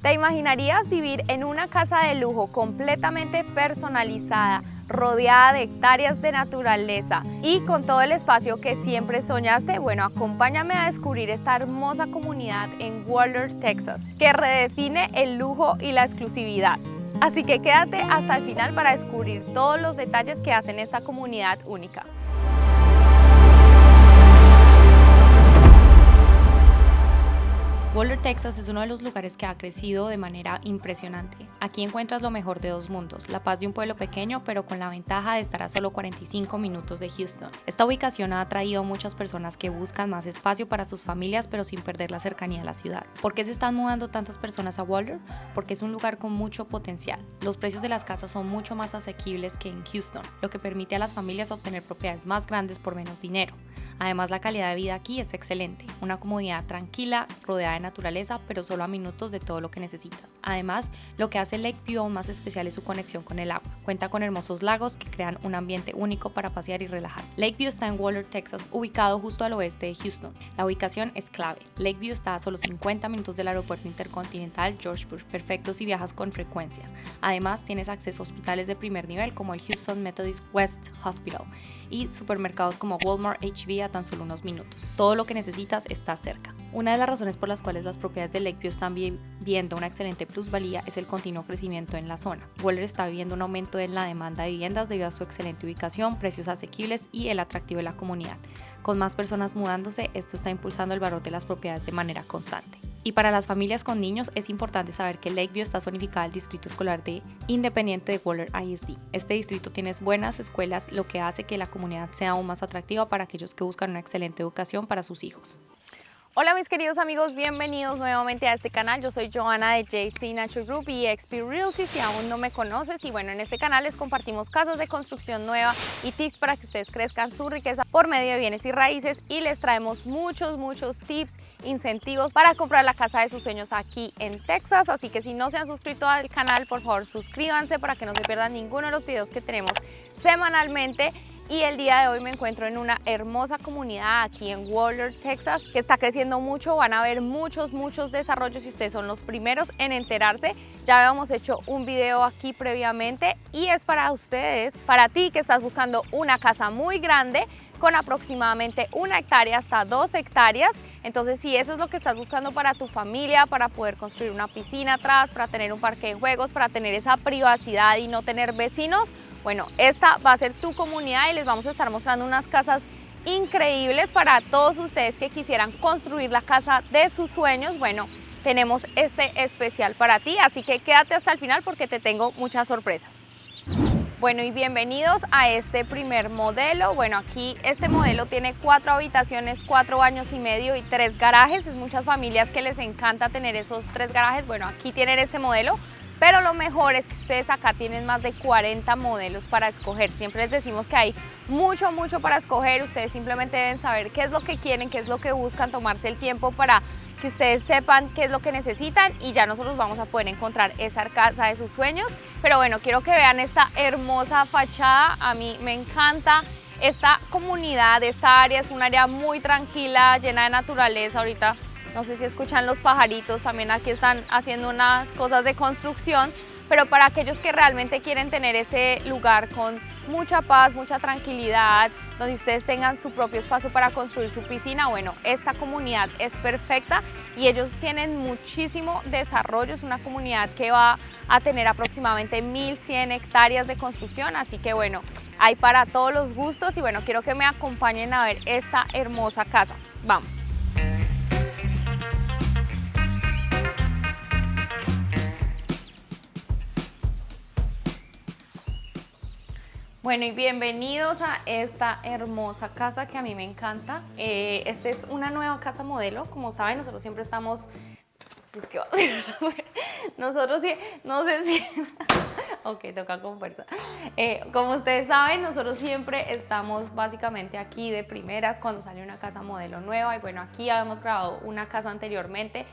¿Te imaginarías vivir en una casa de lujo completamente personalizada, rodeada de hectáreas de naturaleza y con todo el espacio que siempre soñaste? Bueno, acompáñame a descubrir esta hermosa comunidad en Waller, Texas, que redefine el lujo y la exclusividad. Así que quédate hasta el final para descubrir todos los detalles que hacen esta comunidad única. Waller, Texas es uno de los lugares que ha crecido de manera impresionante. Aquí encuentras lo mejor de dos mundos, la paz de un pueblo pequeño, pero con la ventaja de estar a solo 45 minutos de Houston. Esta ubicación ha atraído a muchas personas que buscan más espacio para sus familias, pero sin perder la cercanía a la ciudad. ¿Por qué se están mudando tantas personas a Waller? Porque es un lugar con mucho potencial. Los precios de las casas son mucho más asequibles que en Houston, lo que permite a las familias obtener propiedades más grandes por menos dinero. Además, la calidad de vida aquí es excelente, una comunidad tranquila, rodeada de naturaleza, pero solo a minutos de todo lo que necesitas. Además, lo que hace Lakeview aún más especial es su conexión con el agua. Cuenta con hermosos lagos que crean un ambiente único para pasear y relajarse. Lakeview está en Waller, Texas, ubicado justo al oeste de Houston. La ubicación es clave. Lakeview está a solo 50 minutos del aeropuerto intercontinental George Bush, perfecto si viajas con frecuencia. Además, tienes acceso a hospitales de primer nivel como el Houston Methodist West Hospital y supermercados como Walmart, H-E-B a tan solo unos minutos. Todo lo que necesitas está cerca. Una de las razones por las cuales las propiedades de Lakeview están viendo una excelente plusvalía es el continuo crecimiento en la zona. Waller está viviendo un aumento en la demanda de viviendas debido a su excelente ubicación, precios asequibles y el atractivo de la comunidad. Con más personas mudándose, esto está impulsando el valor de las propiedades de manera constante. Y para las familias con niños es importante saber que Lakeview está zonificada al distrito escolar de Independiente de Waller ISD. Este distrito tiene buenas escuelas, lo que hace que la comunidad sea aún más atractiva para aquellos que buscan una excelente educación para sus hijos. Hola mis queridos amigos, bienvenidos nuevamente a este canal. Yo soy Joana de JC Nature Group y XP Realty si aún no me conoces. Y bueno, en este canal les compartimos casas de construcción nueva y tips para que ustedes crezcan su riqueza por medio de bienes y raíces. Y les traemos muchos tips, incentivos para comprar la casa de sus sueños aquí en Texas. Así que si no se han suscrito al canal, por favor suscríbanse para que no se pierdan ninguno de los videos que tenemos semanalmente. Y el día de hoy me encuentro en una hermosa comunidad aquí en Waller, Texas, que está creciendo mucho. Van a haber muchos desarrollos y ustedes son los primeros en enterarse. Ya habíamos hecho un video aquí previamente y es para ustedes, para ti que estás buscando una casa muy grande con aproximadamente 1 hectárea hasta 2 hectáreas. Entonces, si eso es lo que estás buscando para tu familia, para poder construir una piscina atrás, para tener un parque de juegos, para tener esa privacidad y no tener vecinos, bueno, esta va a ser tu comunidad y les vamos a estar mostrando unas casas increíbles para todos ustedes que quisieran construir la casa de sus sueños. Bueno, tenemos este especial para ti, así que quédate hasta el final porque te tengo muchas sorpresas. Bueno, y bienvenidos a este primer modelo. Bueno, aquí este modelo tiene 4 habitaciones, 4 baños y medio y 3 garajes. Es muchas familias que les encanta tener esos 3 garajes. Bueno, aquí tienen este modelo. Pero lo mejor es que ustedes acá tienen más de 40 modelos para escoger. Siempre les decimos que hay mucho para escoger. Ustedes simplemente deben saber qué es lo que quieren, qué es lo que buscan, tomarse el tiempo para que ustedes sepan qué es lo que necesitan y ya nosotros vamos a poder encontrar esa casa de sus sueños. Pero bueno, quiero que vean esta hermosa fachada. A mí me encanta esta comunidad, esta área es un área muy tranquila, llena de naturaleza. Ahorita no sé si escuchan los pajaritos, también aquí están haciendo unas cosas de construcción, pero para aquellos que realmente quieren tener ese lugar con mucha paz, mucha tranquilidad, donde ustedes tengan su propio espacio para construir su piscina, bueno, esta comunidad es perfecta y ellos tienen muchísimo desarrollo. Es una comunidad que va a tener aproximadamente 1100 hectáreas de construcción, así que bueno, hay para todos los gustos y bueno, quiero que me acompañen a ver esta hermosa casa. Vamos. Bueno, y bienvenidos a esta hermosa casa que a mí me encanta. Esta es una nueva casa modelo. Como saben, nosotros siempre estamos... Es que va a ser... Nosotros sí... No sé si... Ok, toca con fuerza. Como ustedes saben, nosotros siempre estamos básicamente aquí de primeras cuando sale una casa modelo nueva. Y bueno, aquí habíamos grabado una casa anteriormente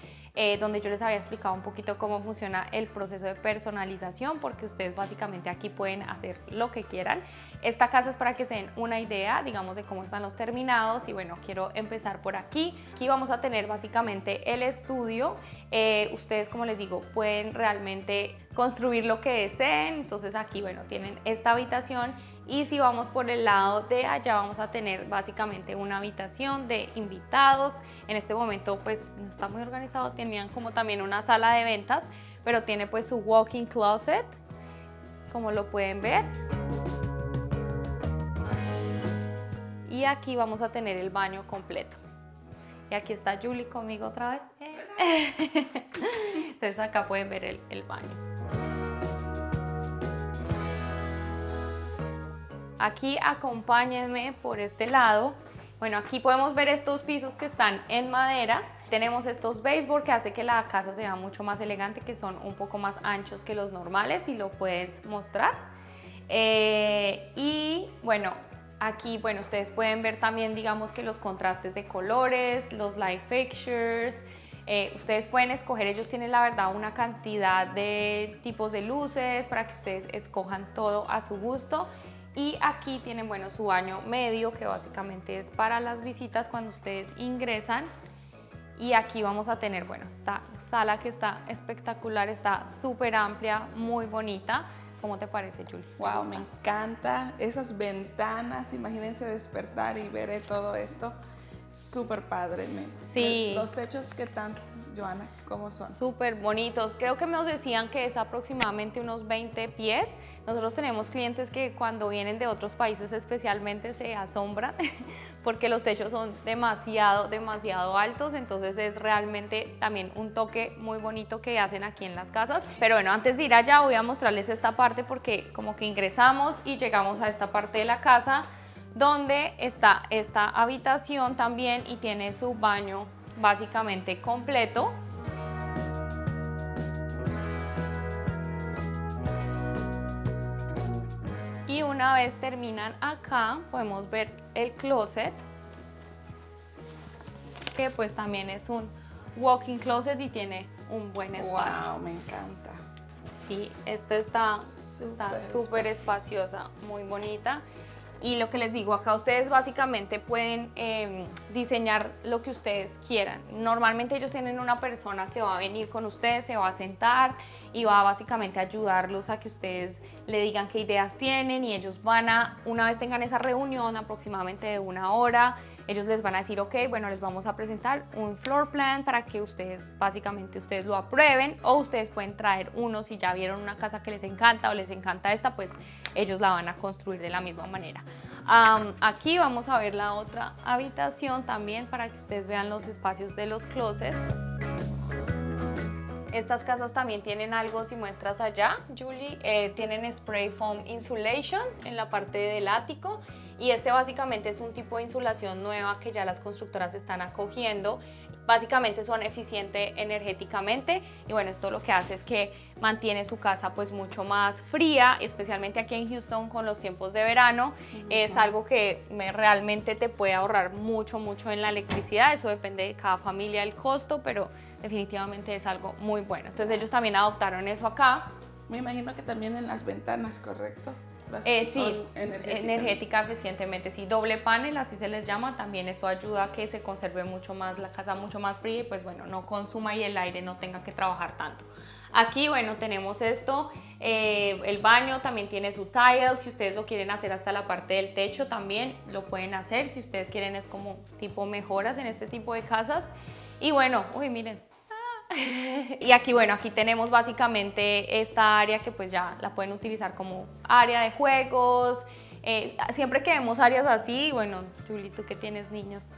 donde yo les había explicado un poquito cómo funciona el proceso de personalización, porque ustedes básicamente aquí pueden hacer lo que quieran. Esta casa es para que se den una idea, digamos, de cómo están los terminados. Y bueno, quiero empezar por aquí. Aquí vamos a tener básicamente el estudio. Ustedes, como les digo, pueden realmente construir lo que deseen. Entonces aquí, bueno, tienen esta habitación, y si vamos por el lado de allá vamos a tener básicamente una habitación de invitados. En este momento pues no está muy organizado, tenían como también una sala de ventas, pero tiene pues su walk-in closet, como lo pueden ver. Y aquí vamos a tener el baño completo. Y aquí está Julie conmigo otra vez. Entonces acá pueden ver el baño. Aquí acompáñenme por este lado. Bueno, aquí podemos ver estos pisos que están en madera. Tenemos estos baseboard que hace que la casa sea mucho más elegante, que son un poco más anchos que los normales, y lo puedes mostrar. Y bueno, aquí, bueno, ustedes pueden ver también, digamos que los contrastes de colores, los light fixtures. Ustedes pueden escoger, ellos tienen la verdad una cantidad de tipos de luces para que ustedes escojan todo a su gusto. Y aquí tienen, bueno, su baño medio, que básicamente es para las visitas cuando ustedes ingresan. Y aquí vamos a tener, bueno, esta sala que está espectacular, está súper amplia, muy bonita. ¿Cómo te parece, Julie? Wow, me encanta esas ventanas. Imagínense despertar y ver todo esto. Súper padre. Sí. Los techos, ¿qué tal, Joana? ¿Cómo son? Súper bonitos. Creo que nos decían que es aproximadamente unos 20 pies. Nosotros tenemos clientes que cuando vienen de otros países especialmente se asombran porque los techos son demasiado altos. Entonces es realmente también un toque muy bonito que hacen aquí en las casas. Pero bueno, antes de ir allá voy a mostrarles esta parte, porque como que ingresamos y llegamos a esta parte de la casa donde está esta habitación también, y tiene su baño básicamente completo. Y una vez terminan acá, podemos ver el closet, que pues también es un walk-in closet y tiene un buen espacio. Wow, me encanta. Sí, esta está súper espaciosa, muy bonita. Y lo que les digo, acá ustedes básicamente pueden diseñar lo que ustedes quieran. Normalmente ellos tienen una persona que va a venir con ustedes, se va a sentar y va a básicamente ayudarlos a que ustedes le digan qué ideas tienen, y ellos van a, una vez tengan esa reunión aproximadamente de 1 hora, ellos les van a decir, ok, bueno, les vamos a presentar un floor plan para que ustedes, básicamente ustedes lo aprueben, o ustedes pueden traer uno si ya vieron una casa que les encanta o les encanta esta, pues ellos la van a construir de la misma manera. Aquí vamos a ver la otra habitación también para que ustedes vean los espacios de los closets. Estas casas también tienen algo, si muestras allá, Julie, tienen spray foam insulation en la parte del ático, y este básicamente es un tipo de insulación nueva que ya las constructoras están acogiendo. Básicamente son eficientes energéticamente, y bueno, esto lo que hace es que mantiene su casa pues mucho más fría, especialmente aquí en Houston con los tiempos de verano. Es algo que realmente te puede ahorrar mucho en la electricidad. Eso depende de cada familia el costo, pero definitivamente es algo muy bueno. Entonces ellos también adoptaron eso acá. Me imagino que también en las ventanas, ¿correcto? Sí, energética eficientemente, sí, doble panel, así se les llama. También eso ayuda a que se conserve mucho más la casa, mucho más fría, y pues bueno, no consuma y el aire no tenga que trabajar tanto. Aquí, bueno, tenemos esto, el baño también tiene su tile. Si ustedes lo quieren hacer hasta la parte del techo también lo pueden hacer, si ustedes quieren, es como tipo mejoras en este tipo de casas. Y bueno, uy, miren. Y aquí, bueno, aquí tenemos básicamente esta área que pues ya la pueden utilizar como área de juegos. Siempre que vemos áreas así, bueno, Julie, tú que tienes niños,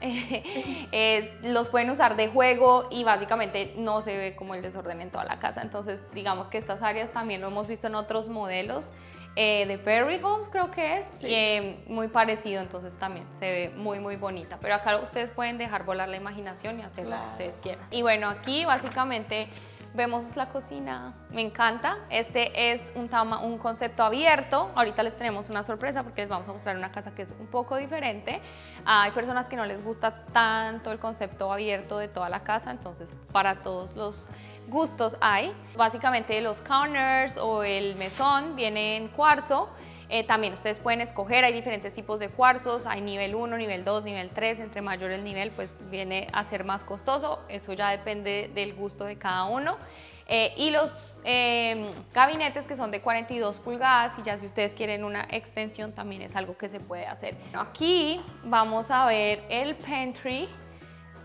los pueden usar de juego, y básicamente no se ve como el desorden en toda la casa. Entonces, digamos que estas áreas también lo hemos visto en otros modelos de Perry Homes, creo que es, sí. Muy parecido, entonces también se ve muy bonita. Pero acá ustedes pueden dejar volar la imaginación y hacer lo que ustedes quieran. Y bueno, aquí básicamente vemos la cocina, me encanta. Este es un concepto abierto. Ahorita les tenemos una sorpresa porque les vamos a mostrar una casa que es un poco diferente. Hay personas que no les gusta tanto el concepto abierto de toda la casa, entonces para todos los gustos hay. Básicamente los counters o el mesón viene en cuarzo. También ustedes pueden escoger, hay diferentes tipos de cuarzos, hay nivel 1, nivel 2, nivel 3, entre mayor el nivel pues viene a ser más costoso, eso ya depende del gusto de cada uno. Y los gabinetes que son de 42 pulgadas y ya si ustedes quieren una extensión también es algo que se puede hacer. Aquí vamos a ver el pantry,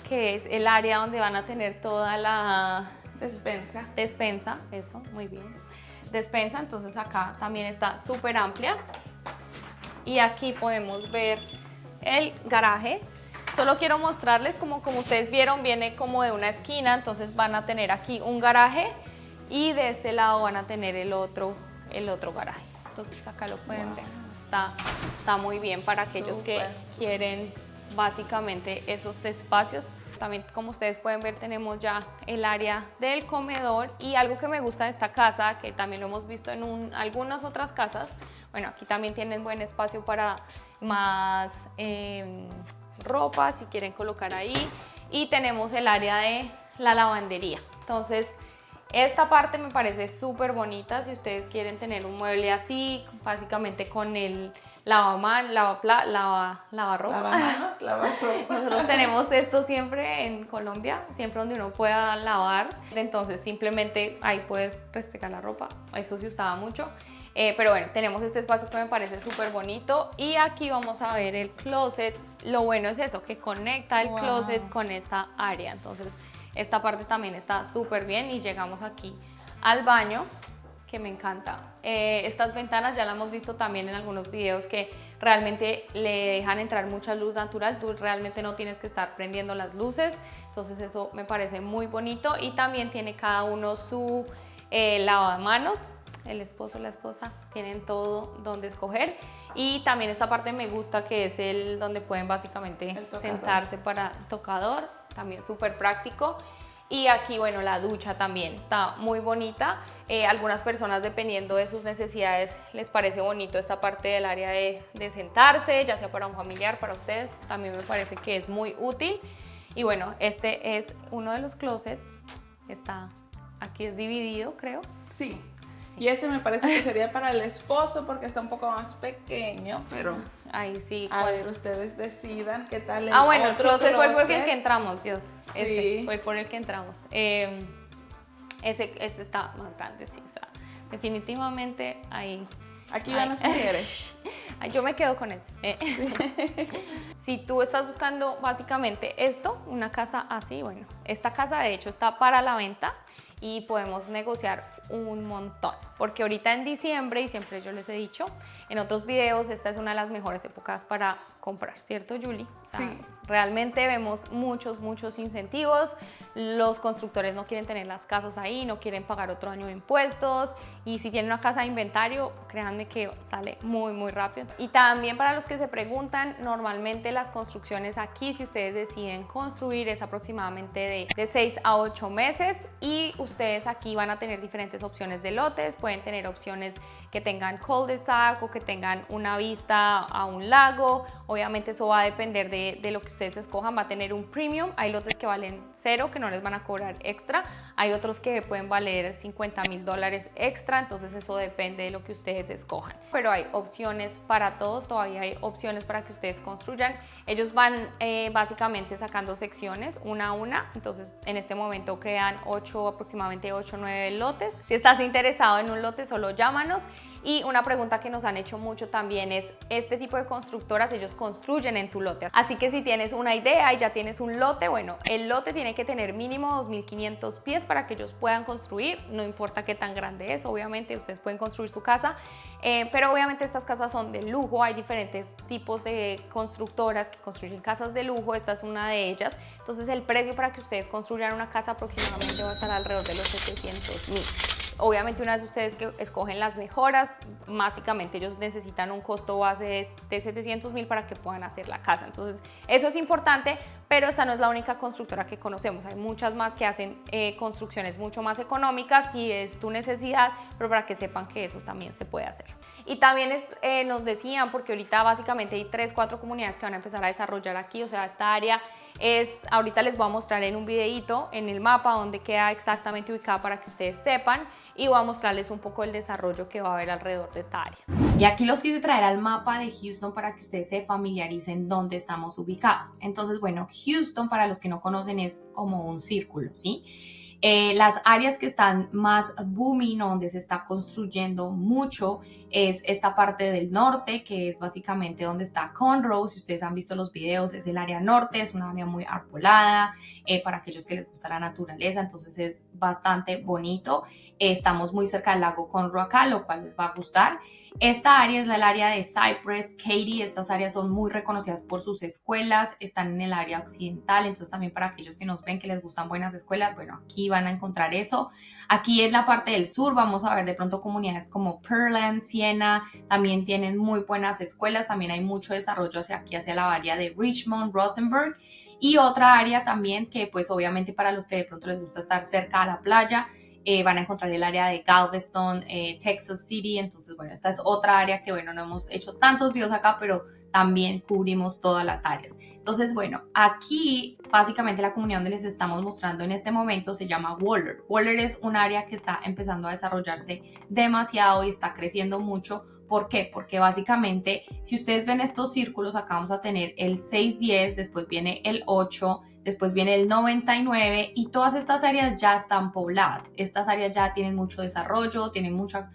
que es el área donde van a tener toda la despensa, eso, muy bien, despensa, entonces acá también está súper amplia y aquí podemos ver el garaje. Solo quiero mostrarles como ustedes vieron, viene como de una esquina, entonces van a tener aquí un garaje y de este lado van a tener el otro garaje. Entonces acá lo pueden ver, está muy bien para aquellos que quieren básicamente esos espacios. También, como ustedes pueden ver, tenemos ya el área del comedor y algo que me gusta de esta casa, que también lo hemos visto en algunas otras casas, bueno, aquí también tienen buen espacio para más ropa si quieren colocar ahí, y tenemos el área de la lavandería. Entonces esta parte me parece súper bonita si ustedes quieren tener un mueble así, básicamente con el lavarropa. Nosotros tenemos esto siempre en Colombia, siempre donde uno pueda lavar, entonces simplemente ahí puedes restregar la ropa, eso se usaba mucho. Pero bueno, tenemos este espacio que me parece súper bonito y aquí vamos a ver el closet. Lo bueno es eso, que conecta el closet con esta área, entonces esta parte también está súper bien y llegamos aquí al baño, que me encanta. Estas ventanas ya las hemos visto también en algunos videos que realmente le dejan entrar mucha luz natural, tú realmente no tienes que estar prendiendo las luces, entonces eso me parece muy bonito y también tiene cada uno su lavamanos. El esposo, la esposa, tienen todo donde escoger y también esta parte me gusta que es el donde pueden básicamente sentarse para tocador, también súper práctico. Y aquí, bueno, la ducha también está muy bonita. Algunas personas, dependiendo de sus necesidades, les parece bonito esta parte del área de sentarse, ya sea para un familiar, para ustedes, también me parece que es muy útil. Y bueno, este es uno de los closets, aquí es dividido, creo. Sí. Y este me parece que sería para el esposo porque está un poco más pequeño, pero ahí sí. A ver, ustedes decidan qué tal el bueno, el otro closet fue por el que entramos, Dios. Sí. Fue por el que entramos. Ese está más grande, sí. O sea, definitivamente ahí. Aquí van las mujeres. Yo me quedo con ese. Si tú estás buscando básicamente esto, una casa así, bueno, esta casa de hecho está para la venta y podemos negociar un montón, porque ahorita en diciembre, y siempre yo les he dicho en otros videos, esta es una de las mejores épocas para comprar, ¿cierto, Julie? O sea, sí. Realmente vemos muchos incentivos, los constructores no quieren tener las casas ahí, no quieren pagar otro año de impuestos y si tienen una casa de inventario, créanme que sale muy rápido. Y también para los que se preguntan, normalmente las construcciones aquí, si ustedes deciden construir, es aproximadamente de 6 a 8 meses y ustedes aquí van a tener diferentes opciones de lotes, pueden tener opciones que tengan cul-de-sac o que tengan una vista a un lago. Obviamente eso va a depender de lo que ustedes escojan, va a tener un premium, hay lotes que valen 0, que no les van a cobrar extra, hay otros que pueden valer $50,000 extra, entonces eso depende de lo que ustedes escojan. Pero hay opciones para todos, todavía hay opciones para que ustedes construyan. Ellos van básicamente sacando secciones una a una, entonces en este momento crean aproximadamente 8 o 9 lotes. Si estás interesado en un lote, solo llámanos. Y una pregunta que nos han hecho mucho también es, este tipo de constructoras, ellos construyen en tu lote. Así que si tienes una idea y ya tienes un lote, bueno, el lote tiene que tener mínimo 2.500 pies para que ellos puedan construir, no importa qué tan grande es, obviamente ustedes pueden construir su casa, pero obviamente estas casas son de lujo, hay diferentes tipos de constructoras que construyen casas de lujo, esta es una de ellas, entonces el precio para que ustedes construyan una casa aproximadamente va a estar alrededor de los 700,000. Obviamente una vez ustedes que escogen las mejoras, básicamente ellos necesitan un costo base de 700,000 para que puedan hacer la casa. Entonces eso es importante, pero esta no es la única constructora que conocemos. Hay muchas más que hacen construcciones mucho más económicas si es tu necesidad, pero para que sepan que eso también se puede hacer. Y también nos decían, porque ahorita básicamente hay 3-4 comunidades que van a empezar a desarrollar aquí, o sea, esta área ahorita les voy a mostrar en un videito en el mapa donde queda exactamente ubicada para que ustedes sepan y voy a mostrarles un poco el desarrollo que va a haber alrededor de esta área. Y aquí los quise traer al mapa de Houston para que ustedes se familiaricen dónde estamos ubicados. Entonces, bueno, Houston, para los que no conocen, es como un círculo, ¿sí? Las áreas que están más booming, donde se está construyendo mucho, es esta parte del norte, que es básicamente donde está Conroe. Si ustedes han visto los videos, es el área norte, es una área muy arbolada, para aquellos que les gusta la naturaleza, entonces es bastante bonito. Estamos muy cerca del lago Conroe acá, lo cual les va a gustar. Esta área es el área de Cypress, Katy. Estas áreas son muy reconocidas por sus escuelas, están en el área occidental, entonces también para aquellos que nos ven que les gustan buenas escuelas, bueno, aquí van a encontrar eso. Aquí es la parte del sur, vamos a ver de pronto comunidades como Pearland, Siena, también tienen muy buenas escuelas, también hay mucho desarrollo hacia aquí, hacia la área de Richmond, Rosenberg. Y otra área también que pues obviamente para los que de pronto les gusta estar cerca a la playa, van a encontrar el área de Galveston, Texas City. Entonces, bueno, esta es otra área que, bueno, no hemos hecho tantos videos acá, pero también cubrimos todas las áreas. Entonces, bueno, aquí básicamente la comunidad donde les estamos mostrando en este momento se llama Waller. Waller es un área que está empezando a desarrollarse demasiado y está creciendo mucho. ¿Por qué? Porque básicamente, si ustedes ven estos círculos, acá vamos a tener el 610, después viene el 8, después viene el 99 y todas estas áreas ya están pobladas. Estas áreas ya tienen mucho desarrollo, tienen muchas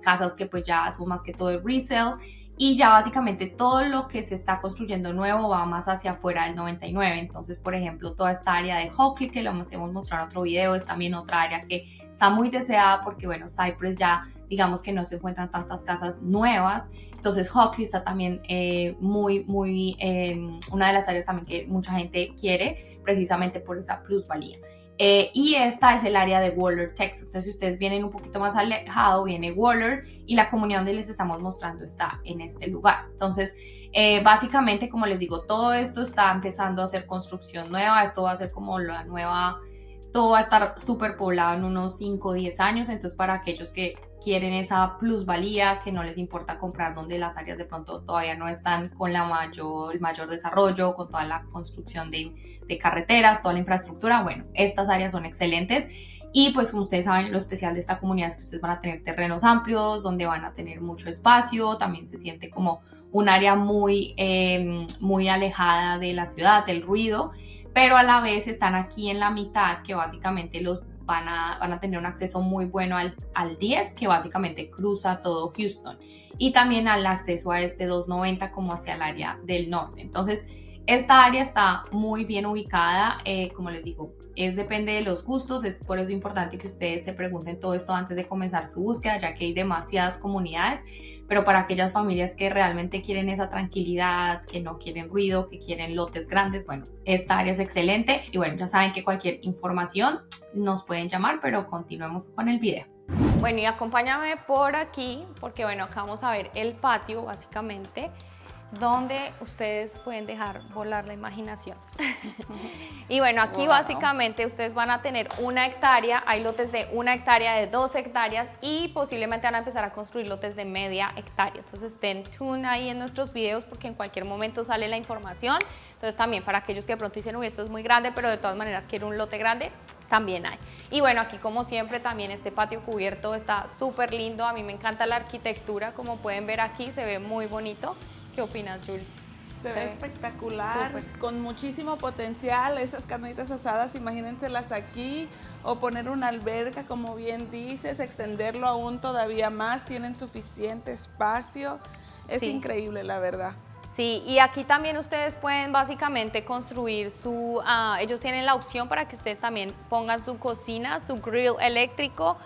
casas que pues ya son más que todo de resale y ya básicamente todo lo que se está construyendo nuevo va más hacia afuera del 99. Entonces, por ejemplo, toda esta área de Hockley que lo hemos mostrado en otro video es también otra área que está muy deseada porque, bueno, Cypress ya digamos que no se encuentran tantas casas nuevas. Entonces Hockley está también una de las áreas también que mucha gente quiere precisamente por esa plusvalía. Y esta es el área de Waller, Texas. Entonces si ustedes vienen un poquito más alejado, viene Waller y la comunidad donde les estamos mostrando está en este lugar. Entonces básicamente, como les digo, todo esto está empezando a hacer construcción nueva. Esto va a ser como la nueva, todo va a estar súper poblado en unos 5 o 10 años. Entonces para aquellos que quieren esa plusvalía, que no les importa comprar donde las áreas de pronto todavía no están con el mayor desarrollo, con toda la construcción de carreteras, toda la infraestructura, bueno, estas áreas son excelentes. Y pues como ustedes saben, lo especial de esta comunidad es que ustedes van a tener terrenos amplios, donde van a tener mucho espacio, también se siente como un área muy alejada de la ciudad, del ruido, pero a la vez están aquí en la mitad, que básicamente van a tener un acceso muy bueno al 10, que básicamente cruza todo Houston, y también al acceso a este 290 como hacia el área del norte. Entonces, esta área está muy bien ubicada, como les digo, depende de los gustos, es por eso importante que ustedes se pregunten todo esto antes de comenzar su búsqueda, ya que hay demasiadas comunidades, pero para aquellas familias que realmente quieren esa tranquilidad, que no quieren ruido, que quieren lotes grandes, bueno, esta área es excelente. Y bueno, ya saben que cualquier información nos pueden llamar, pero continuemos con el video. Bueno, y acompáñame por aquí, porque bueno, acá vamos a ver el patio básicamente, donde ustedes pueden dejar volar la imaginación. Y bueno, aquí básicamente ustedes van a tener 1 hectárea, hay lotes de 1 hectárea, de 2 hectáreas y posiblemente van a empezar a construir lotes de media hectárea. Entonces estén tuned ahí en nuestros videos porque en cualquier momento sale la información. Entonces también para aquellos que de pronto dicen, uy, esto es muy grande, pero de todas maneras quiero un lote grande, también hay. Y bueno, aquí como siempre también este patio cubierto está súper lindo. A mí me encanta la arquitectura, como pueden ver aquí, se ve muy bonito. ¿Qué opinas, Jules? Se ve espectacular, con muchísimo potencial. Esas carnitas asadas, imagínenselas aquí, o poner una alberca, como bien dices, extenderlo aún todavía más, tienen suficiente espacio. Es increíble, la verdad. Sí, y aquí también ustedes pueden básicamente construir ellos tienen la opción para que ustedes también pongan su cocina, su grill eléctrico,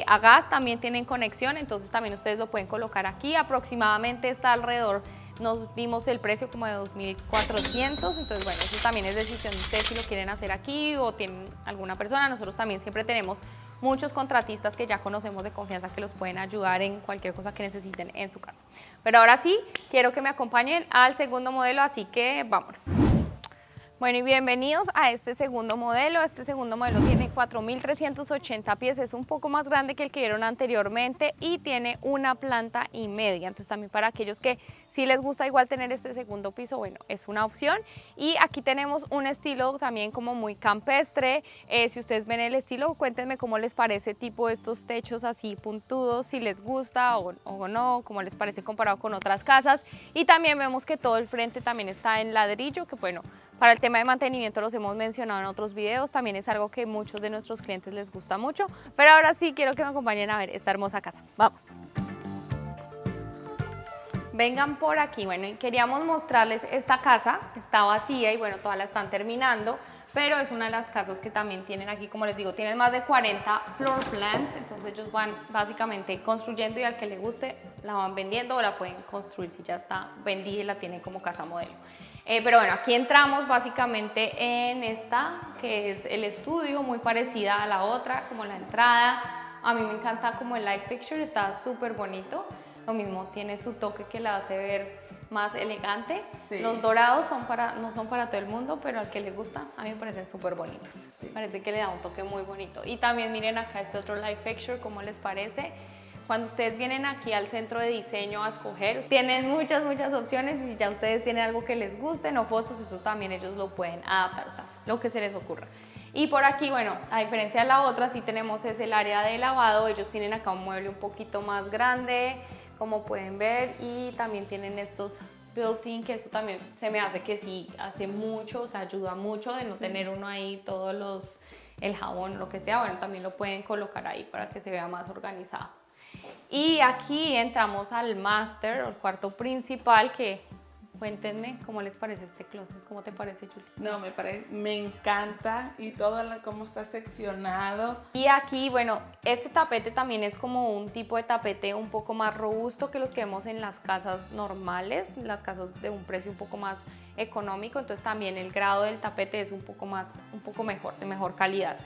a gas también tienen conexión, entonces también ustedes lo pueden colocar aquí. Aproximadamente está alrededor, nos vimos el precio como de 2.400, entonces bueno, eso también es decisión de ustedes si lo quieren hacer aquí o tienen alguna persona. Nosotros también siempre tenemos muchos contratistas que ya conocemos de confianza que los pueden ayudar en cualquier cosa que necesiten en su casa. Pero ahora sí, quiero que me acompañen al segundo modelo, así que vámonos. Bueno, y bienvenidos a este segundo modelo. Este segundo modelo tiene 4.380 pies, es un poco más grande que el que vieron anteriormente y tiene 1,5 plantas. Entonces también para aquellos que Si les gusta igual tener este segundo piso, bueno, es una opción. Y aquí tenemos un estilo también como muy campestre. Si ustedes ven el estilo, cuéntenme cómo les parece tipo estos techos así puntudos, si les gusta o no, cómo les parece comparado con otras casas. Y también vemos que todo el frente también está en ladrillo, que bueno, para el tema de mantenimiento los hemos mencionado en otros videos, también es algo que muchos de nuestros clientes les gusta mucho. Pero ahora sí quiero que me acompañen a ver esta hermosa casa. Vamos. Vengan por aquí. Bueno, y queríamos mostrarles esta casa, está vacía y bueno, todas la están terminando, pero es una de las casas que también tienen aquí, como les digo, tienen más de 40 floor plans, entonces ellos van básicamente construyendo y al que le guste la van vendiendo o la pueden construir si ya está vendida y la tienen como casa modelo. Pero bueno, aquí entramos básicamente en esta, que es el estudio, muy parecida a la otra, como la entrada. A mí me encanta como el light fixture, está súper bonito. Lo mismo, tiene su toque que la hace ver más elegante. Sí. Los dorados no son para todo el mundo, pero al que le gusta, a mí me parecen súper bonitos. Sí. Parece que le da un toque muy bonito. Y también miren acá este otro light fixture, ¿cómo les parece? Cuando ustedes vienen aquí al centro de diseño a escoger, tienen muchas opciones y si ya ustedes tienen algo que les guste, o fotos, eso también ellos lo pueden adaptar, o sea, lo que se les ocurra. Y por aquí, bueno, a diferencia de la otra, sí tenemos es el área de lavado, ellos tienen acá un mueble un poquito más grande, como pueden ver, y también tienen estos built-in, que esto también se me hace que sí hace mucho, o sea, ayuda mucho de no tener uno ahí todos el jabón, lo que sea, bueno, también lo pueden colocar ahí para que se vea más organizado. Y aquí entramos al master, o el cuarto principal, que cuéntenme cómo les parece este closet, ¿cómo te parece, Julie? No, me encanta y todo cómo está seccionado. Y aquí, bueno, este tapete también es como un tipo de tapete un poco más robusto que los que vemos en las casas normales, las casas de un precio un poco más económico, entonces también el grado del tapete es un poco mejor, de mejor calidad.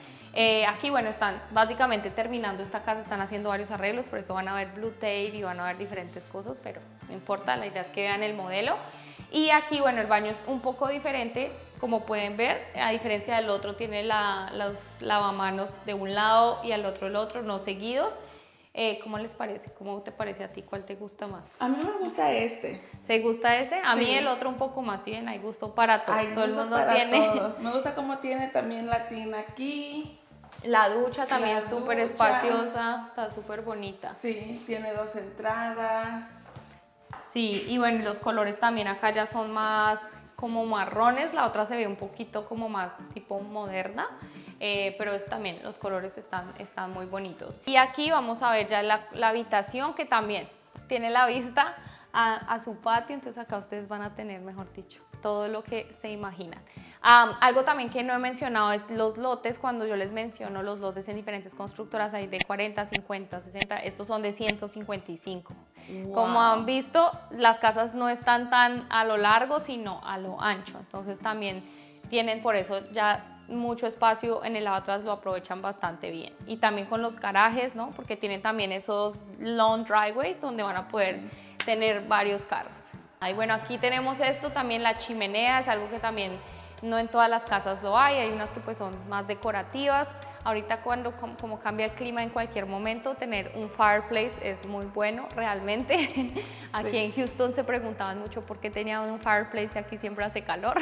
Aquí, bueno, están básicamente terminando esta casa, están haciendo varios arreglos, por eso van a ver blue tape y van a ver diferentes cosas, pero no importa, la idea es que vean el modelo. Y aquí, bueno, el baño es un poco diferente, como pueden ver, a diferencia del otro, tiene los lavamanos de un lado y al otro el otro, no seguidos. ¿Cómo les parece? ¿Cómo te parece a ti? ¿Cuál te gusta más? A mí me gusta este. ¿Te gusta ese? A sí. mí el otro un poco más, bien, hay gusto para todos. Hay todo el mundo para tiene. Todos. Me gusta cómo tiene también la tina aquí. La ducha también es súper espaciosa, está súper bonita. Sí, tiene 2 entradas. Sí, y bueno, los colores también acá ya son más como marrones, la otra se ve un poquito como más tipo moderna, pero también los colores están muy bonitos. Y aquí vamos a ver ya la habitación, que también tiene la vista a su patio, entonces acá ustedes van a tener, mejor dicho, todo lo que se imaginan. Algo también que no he mencionado es los lotes. Cuando yo les menciono los lotes en diferentes constructoras, hay de 40, 50, 60, estos son de 155. Wow. Como han visto, las casas no están tan a lo largo, sino a lo ancho, entonces también tienen por eso ya mucho espacio en el lavatrás, lo aprovechan bastante bien. Y también con los garajes, ¿no? Porque tienen también esos long driveways donde van a poder tener varios carros. Y bueno, aquí tenemos esto, también la chimenea, es algo que también no en todas las casas lo hay unas que pues son más decorativas. Ahorita como cambia el clima en cualquier momento, tener un fireplace es muy bueno realmente. Aquí en Houston se preguntaban mucho por qué tenía un fireplace y aquí siempre hace calor.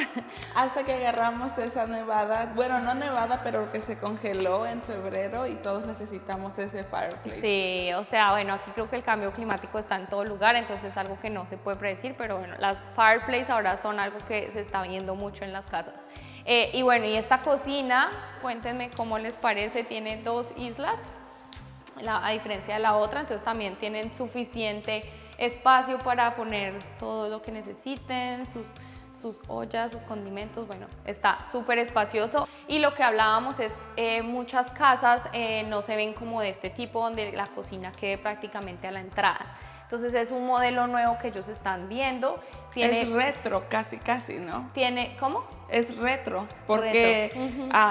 Hasta que agarramos esa nevada, bueno, no nevada, pero que se congeló en febrero y todos necesitamos ese fireplace. Sí, o sea, bueno, aquí creo que el cambio climático está en todo lugar, entonces es algo que no se puede predecir, pero bueno, las fireplaces ahora son algo que se está viendo mucho en las casas. Y bueno, y esta cocina, cuéntenme cómo les parece, tiene 2 islas, a diferencia de la otra, entonces también tienen suficiente espacio para poner todo lo que necesiten, sus ollas, sus condimentos, bueno, está súper espacioso. Y lo que hablábamos es, muchas casas no se ven como de este tipo, donde la cocina quede prácticamente a la entrada. Entonces es un modelo nuevo que ellos están viendo. Es retro, casi, ¿no? ¿Cómo? Es retro, porque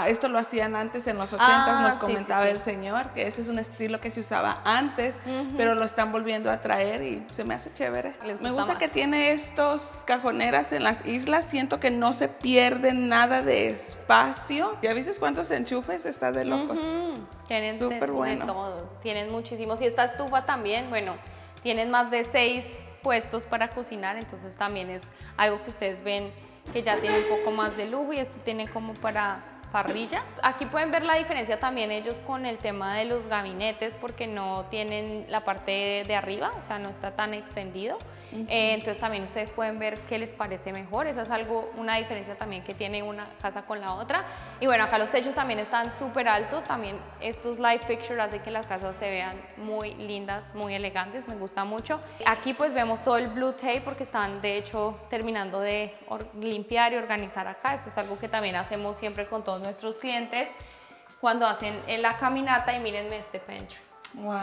esto lo hacían antes en los 80s, nos comentaba el señor, que ese es un estilo que se usaba antes, pero lo están volviendo a traer y se me hace chévere. Me gusta que tiene estos cajoneras en las islas, siento que no se pierde nada de espacio. ¿Ya viste cuántos enchufes? Está de locos. Tienen súper bueno. Todo. Tienen muchísimos. Y esta estufa también, bueno, tienen más de 6 puestos para cocinar, entonces también es algo que ustedes ven que ya tiene un poco más de lujo y esto tiene como para parrilla. Aquí pueden ver la diferencia también ellos con el tema de los gabinetes porque no tienen la parte de arriba, o sea, no está tan extendido. Entonces también ustedes pueden ver qué les parece mejor. Esa es una diferencia también que tiene una casa con la otra. Y bueno, acá los techos también están súper altos. También estos light fixtures hacen que las casas se vean muy lindas, muy elegantes. Me gusta mucho. Aquí pues vemos todo el blue tape porque están de hecho terminando de limpiar y organizar acá. Esto es algo que también hacemos siempre con todos nuestros clientes cuando hacen la caminata. Y mírenme este pantry. Wow.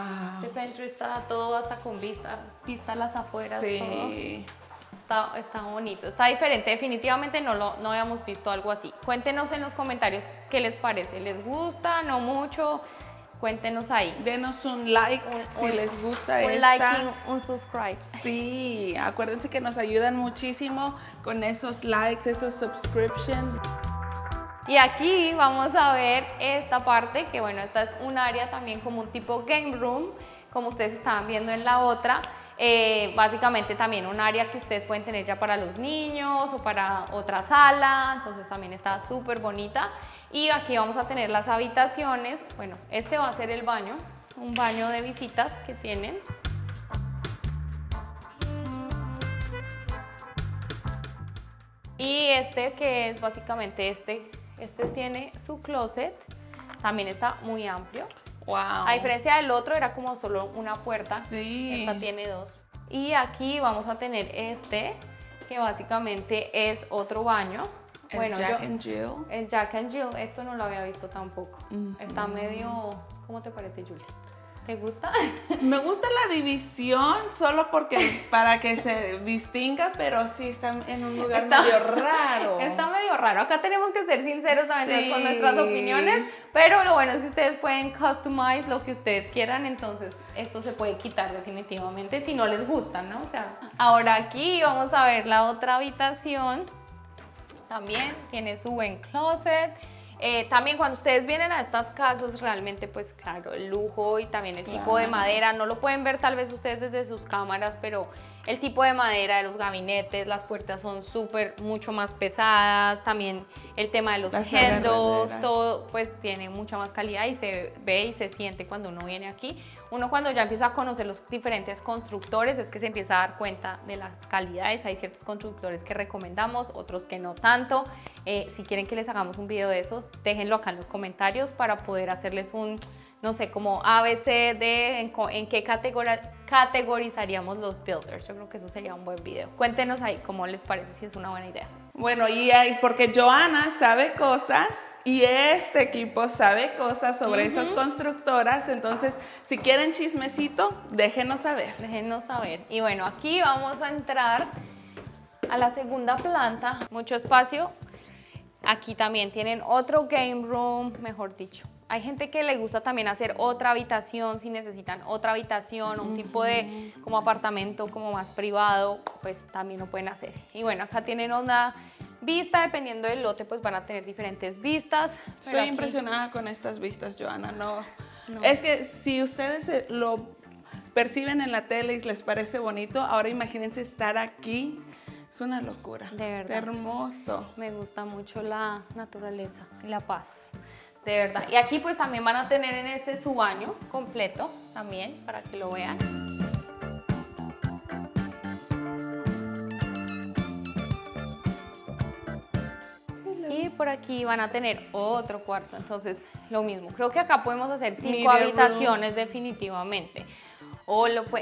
Este pantry está todo hasta con vista a las afueras. Sí. Todo. Está bonito, está diferente. Definitivamente no habíamos visto algo así. Cuéntenos en los comentarios qué les parece. ¿Les gusta? ¿No mucho? Cuéntenos ahí. Denos un like si les gusta un like y un subscribe. Sí, acuérdense que nos ayudan muchísimo con esos likes, esos subscriptions. Y aquí vamos a ver esta parte, que bueno, esta es un área también como un tipo game room, como ustedes estaban viendo en la otra. Básicamente también un área que ustedes pueden tener ya para los niños o para otra sala, entonces también está súper bonita. Y aquí vamos a tener las habitaciones. Bueno, este va a ser el baño, un baño de visitas que tienen. Y este que es básicamente este tiene su closet, también está muy amplio. Wow. A diferencia del otro era como solo una puerta, sí. Esta tiene dos. Y aquí vamos a tener este, que básicamente es otro baño. El Jack and Jill. El Jack and Jill, esto no lo había visto tampoco. Está medio, ¿cómo te parece, Julia? ¿Te gusta? Me gusta la división solo porque para que se distinga, pero sí está en un lugar medio raro. Está medio raro. Acá tenemos que ser sinceros a veces Sí. con nuestras opiniones, pero lo bueno es que ustedes pueden customize lo que ustedes quieran, entonces esto se puede quitar definitivamente si no les gusta, ¿no? O sea, ahora aquí vamos a ver la otra habitación. También tiene su buen closet. También cuando ustedes vienen a estas casas, realmente pues claro, el lujo y también el tipo de madera, no lo pueden ver tal vez ustedes desde sus cámaras, pero el tipo de madera de los gabinetes, las puertas son mucho más pesadas, también el tema de los handles, todo pues tiene mucha más calidad y se ve y se siente cuando uno viene aquí. Uno cuando ya empieza a conocer los diferentes constructores es que se empieza a dar cuenta de las calidades. Hay ciertos constructores que recomendamos, otros que no tanto. Si quieren que les hagamos un video de esos, déjenlo acá en los comentarios para poder hacerles un, no sé, como ABC de en qué categorizaríamos los builders. Yo creo que eso sería un buen video. Cuéntenos ahí cómo les parece, si es una buena idea. Bueno, porque Joana sabe cosas y este equipo sabe cosas sobre esas constructoras, entonces si quieren chismecito, déjenos saber. Déjenos saber. Y bueno, aquí vamos a entrar a la segunda planta, mucho espacio. Aquí también tienen otro game room, mejor dicho. Hay gente que le gusta también hacer otra habitación, si necesitan otra habitación, un tipo de como apartamento como más privado, pues también lo pueden hacer. Y bueno, acá tienen una vista, dependiendo del lote, pues van a tener diferentes vistas. Soy impresionada con estas vistas, Joana, no. Es que si ustedes lo perciben en la tele y les parece bonito, ahora imagínense estar aquí. Es una locura. De verdad. Está hermoso. Me gusta mucho la naturaleza y la paz. De verdad. Y aquí pues también van a tener en este su baño completo también para que lo vean. Y por aquí van a tener otro cuarto. Entonces lo mismo. Creo que acá podemos hacer 5 habitaciones definitivamente.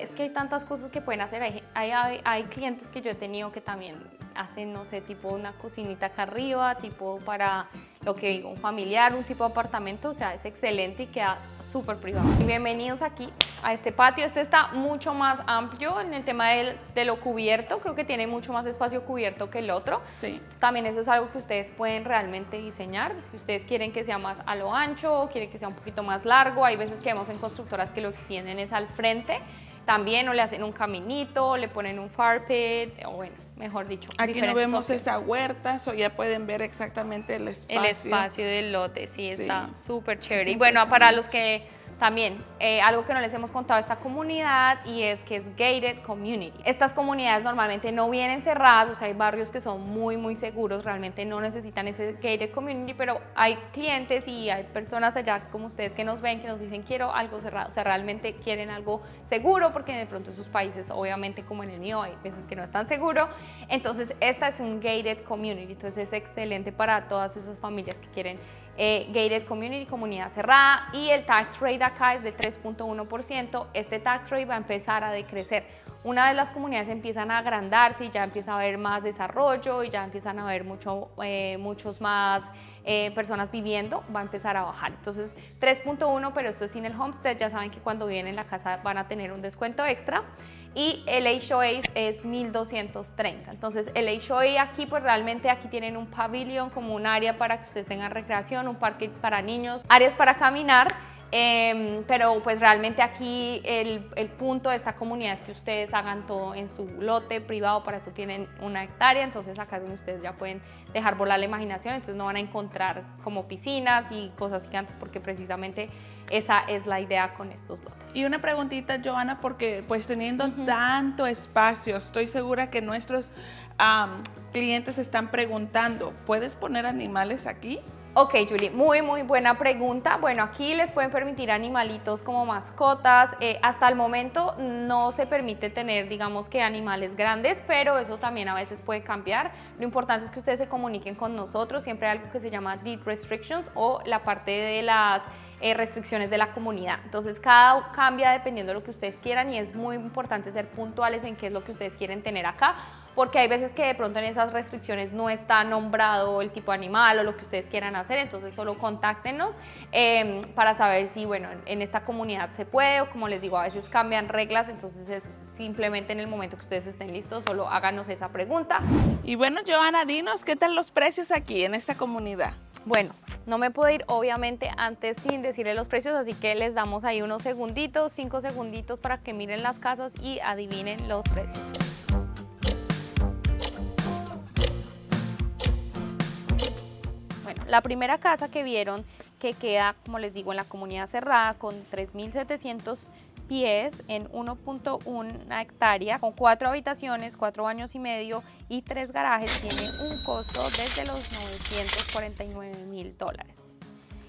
Es que hay tantas cosas que pueden hacer. Hay clientes que yo he tenido que también hacen, no sé, tipo una cocinita acá arriba, tipo para lo que digo, un familiar, un tipo de apartamento. O sea, es excelente y queda súper privado. Y bienvenidos aquí a este patio. Este está mucho más amplio en el tema de lo cubierto. Creo que tiene mucho más espacio cubierto que el otro. Sí. También eso es algo que ustedes pueden realmente diseñar. Si ustedes quieren que sea más a lo ancho o quieren que sea un poquito más largo, hay veces que vemos en constructoras que lo extienden es al frente. También o le hacen un caminito, o le ponen un fire pit, o bueno, mejor dicho. Aquí no vemos esa huerta, o ya pueden ver exactamente el espacio. El espacio del lote, sí. Está súper chévere. Es y bueno, para los que también algo que no les hemos contado a esta comunidad y es que es gated community. Estas comunidades normalmente no vienen cerradas, o sea, hay barrios que son muy seguros, realmente no necesitan ese gated community, pero hay clientes y hay personas allá como ustedes que nos ven, que nos dicen quiero algo cerrado, o sea, realmente quieren algo seguro porque de pronto en sus países, obviamente como en el mío, hay veces que no es tan seguro. Entonces, esta es un gated community, entonces es excelente para todas esas familias que quieren gated community, comunidad cerrada, y el tax rate acá es de 3.1%. Este tax rate va a empezar a decrecer. Una vez las comunidades empiezan a agrandarse y ya empieza a haber más desarrollo y ya empiezan a haber muchos más personas viviendo, va a empezar a bajar. Entonces 3.1, pero esto es sin el homestead, ya saben que cuando viven en la casa van a tener un descuento extra. Y el HOA es 1.230. Entonces el HOA aquí, pues realmente aquí tienen un pabellón como un área para que ustedes tengan recreación, un parque para niños, áreas para caminar. Pero pues realmente aquí el punto de esta comunidad es que ustedes hagan todo en su lote privado, para eso tienen 1 hectárea, entonces acá es donde ustedes ya pueden dejar volar la imaginación, entonces no van a encontrar como piscinas y cosas gigantes porque precisamente esa es la idea con estos lotes. Y una preguntita, Johanna, porque pues teniendo tanto espacio, estoy segura que nuestros clientes están preguntando, ¿puedes poner animales aquí? Ok, Julie, muy buena pregunta. Bueno, aquí les pueden permitir animalitos como mascotas. Hasta el momento no se permite tener, digamos que animales grandes, pero eso también a veces puede cambiar. Lo importante es que ustedes se comuniquen con nosotros. Siempre hay algo que se llama deed restrictions o la parte de las restricciones de la comunidad. Entonces cada cambia dependiendo de lo que ustedes quieran y es muy importante ser puntuales en qué es lo que ustedes quieren tener acá, porque hay veces que de pronto en esas restricciones no está nombrado el tipo de animal o lo que ustedes quieran hacer, entonces solo contáctenos para saber si, bueno, en esta comunidad se puede, o como les digo, a veces cambian reglas, entonces es simplemente en el momento que ustedes estén listos, solo háganos esa pregunta. Y bueno, Johanna, dinos, ¿qué tal los precios aquí en esta comunidad? Bueno, no me puedo ir obviamente antes sin decirle los precios, así que les damos ahí unos segunditos, 5 segunditos para que miren las casas y adivinen los precios. Bueno, la primera casa que vieron, que queda, como les digo, en la comunidad cerrada, con 3.700 pies en 1.1 hectárea, con 4 habitaciones, 4 baños y medio y 3 garajes, tiene un costo desde los $949,000.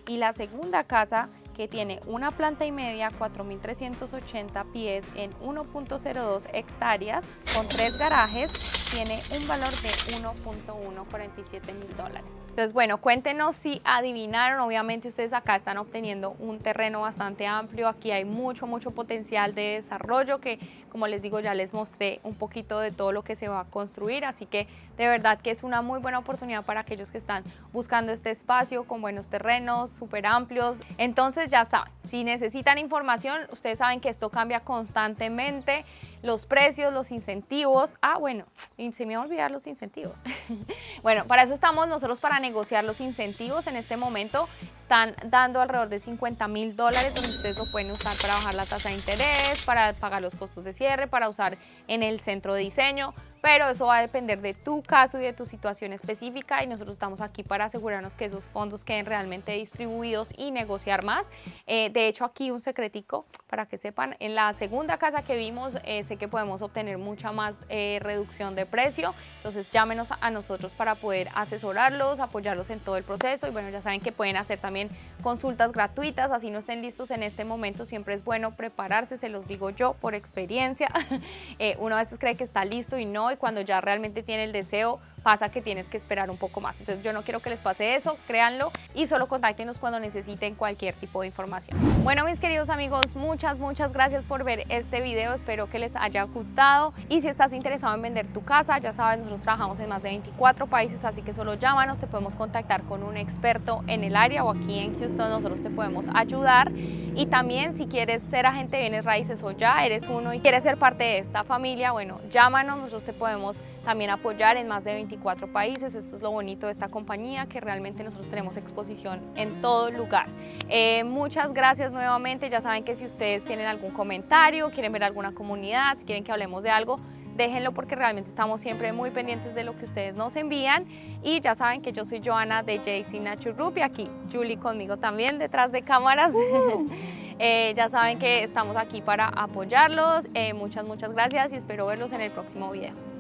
Y la segunda casa, que tiene 1 planta y media, 4.380 pies en 1.02 hectáreas, con 3 garajes, tiene un valor de $1.147,000. Entonces, bueno, cuéntenos si adivinaron. Obviamente ustedes acá están obteniendo un terreno bastante amplio. Aquí hay mucho potencial de desarrollo que, como les digo, ya les mostré un poquito de todo lo que se va a construir. Así que de verdad que es una muy buena oportunidad para aquellos que están buscando este espacio con buenos terrenos, súper amplios. Entonces ya saben, si necesitan información, ustedes saben que esto cambia constantemente. Los precios, los incentivos. Bueno, y se me va a olvidar los incentivos. Bueno, para eso estamos nosotros, para negociar los incentivos. En este momento están dando alrededor de $50,000, donde ustedes lo pueden usar para bajar la tasa de interés, para pagar los costos de cierre, para usar en el centro de diseño. Pero eso va a depender de tu caso y de tu situación específica, y nosotros estamos aquí para asegurarnos que esos fondos queden realmente distribuidos y negociar más. De hecho, aquí un secretico para que sepan, en la segunda casa que vimos, sé que podemos obtener mucha más reducción de precio, entonces llámenos a nosotros para poder asesorarlos, apoyarlos en todo el proceso. Y bueno, ya saben que pueden hacer también consultas gratuitas, así no estén listos en este momento. Siempre es bueno prepararse, se los digo yo por experiencia. Uno a veces cree que está listo y no, y cuando ya realmente tiene el deseo, pasa que tienes que esperar un poco más. Entonces yo no quiero que les pase eso, créanlo, y solo contáctenos cuando necesiten cualquier tipo de información. Bueno, mis queridos amigos, muchas gracias por ver este video, espero que les haya gustado. Y si estás interesado en vender tu casa, ya sabes, nosotros trabajamos en más de 24 países, así que solo llámanos, te podemos contactar con un experto en el área, o aquí en Houston nosotros te podemos ayudar. Y también si quieres ser agente de bienes raíces o ya eres uno y quieres ser parte de esta familia, bueno, llámanos, nosotros te podemos también apoyar en más de 24 países. Esto es lo bonito de esta compañía, que realmente nosotros tenemos exposición en todo lugar. Muchas gracias nuevamente. Ya saben que si ustedes tienen algún comentario, quieren ver alguna comunidad, si quieren que hablemos de algo, déjenlo, porque realmente estamos siempre muy pendientes de lo que ustedes nos envían. Y ya saben que yo soy Johanna de JC Nature Group, y aquí Julie conmigo también detrás de cámaras. Ya saben que estamos aquí para apoyarlos. Muchas gracias y espero verlos en el próximo video.